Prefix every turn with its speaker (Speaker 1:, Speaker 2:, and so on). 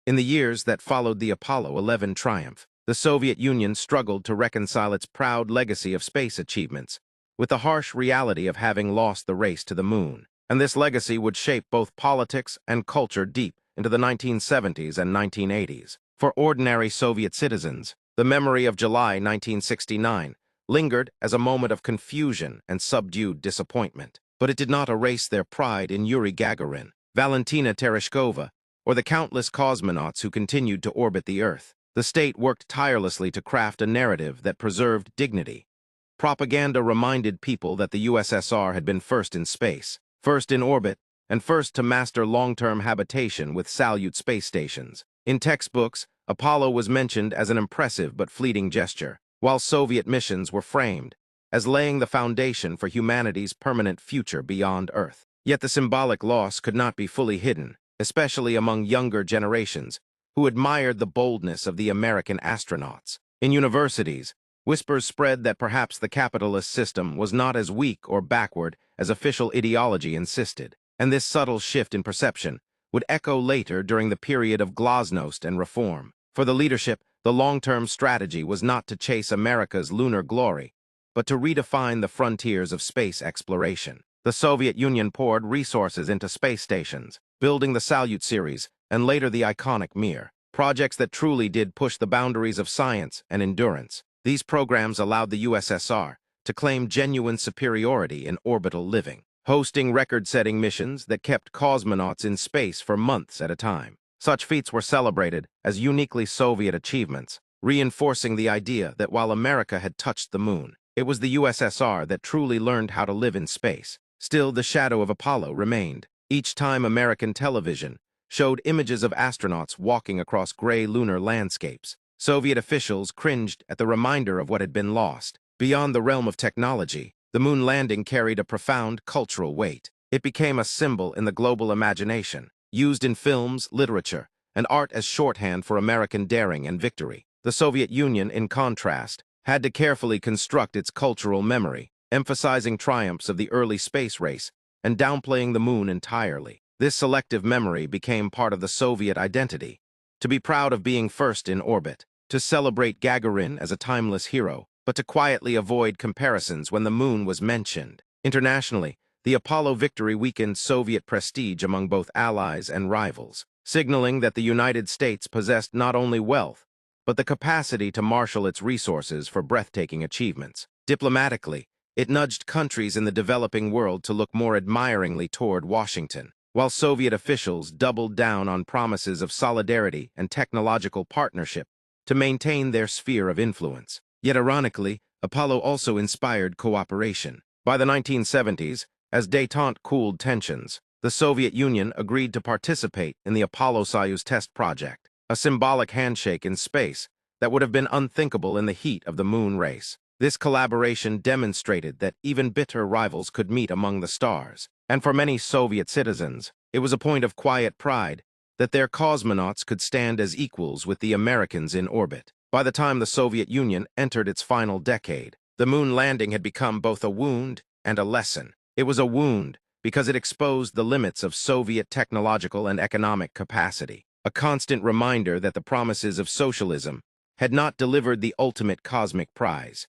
Speaker 1: In the years that followed the Apollo 11 triumph, the Soviet Union struggled to reconcile its proud legacy of space achievements with the harsh reality of having lost the race to the moon. And this legacy would shape both politics and culture deep into the 1970s and 1980s. For ordinary Soviet citizens, the memory of July 1969 lingered as a moment of confusion and subdued disappointment. But it did not erase their pride in Yuri Gagarin, Valentina Tereshkova, or the countless cosmonauts who continued to orbit the Earth. The state worked tirelessly to craft a narrative that preserved dignity. Propaganda reminded people that the USSR had been first in space, first in orbit, and first to master long-term habitation with Salyut space stations. In textbooks, Apollo was mentioned as an impressive but fleeting gesture, while Soviet missions were framed as laying the foundation for humanity's permanent future beyond Earth. Yet the symbolic loss could not be fully hidden, especially among younger generations who admired the boldness of the American astronauts. In universities, whispers spread that perhaps the capitalist system was not as weak or backward as official ideology insisted, and this subtle shift in perception would echo later during the period of glasnost and reform. For the leadership, the long-term strategy was not to chase America's lunar glory, but to redefine the frontiers of space exploration. The Soviet Union poured resources into space stations, building the Salyut series and later the iconic Mir, projects that truly did push the boundaries of science and endurance. These programs allowed the USSR to claim genuine superiority in orbital living, hosting record-setting missions that kept cosmonauts in space for months at a time. Such feats were celebrated as uniquely Soviet achievements, reinforcing the idea that while America had touched the moon, it was the USSR that truly learned how to live in space. Still, the shadow of Apollo remained. Each time American television showed images of astronauts walking across gray lunar landscapes, Soviet officials cringed at the reminder of what had been lost. Beyond the realm of technology, the moon landing carried a profound cultural weight. It became a symbol in the global imagination, used in films, literature, and art as shorthand for American daring and victory. The Soviet Union, in contrast, had to carefully construct its cultural memory, emphasizing triumphs of the early space race and downplaying the moon entirely. This selective memory became part of the Soviet identity. To be proud of being first in orbit, to celebrate Gagarin as a timeless hero, but to quietly avoid comparisons when the moon was mentioned. Internationally, the Apollo victory weakened Soviet prestige among both allies and rivals, signaling that the United States possessed not only wealth, but the capacity to marshal its resources for breathtaking achievements. Diplomatically, it nudged countries in the developing world to look more admiringly toward Washington, while Soviet officials doubled down on promises of solidarity and technological partnership to maintain their sphere of influence. Yet ironically, Apollo also inspired cooperation. By the 1970s, as détente cooled tensions, the Soviet Union agreed to participate in the Apollo-Soyuz test project, a symbolic handshake in space that would have been unthinkable in the heat of the moon race. This collaboration demonstrated that even bitter rivals could meet among the stars, and for many Soviet citizens, it was a point of quiet pride that their cosmonauts could stand as equals with the Americans in orbit. By the time the Soviet Union entered its final decade, the moon landing had become both a wound and a lesson. It was a wound because it exposed the limits of Soviet technological and economic capacity, a constant reminder that the promises of socialism had not delivered the ultimate cosmic prize.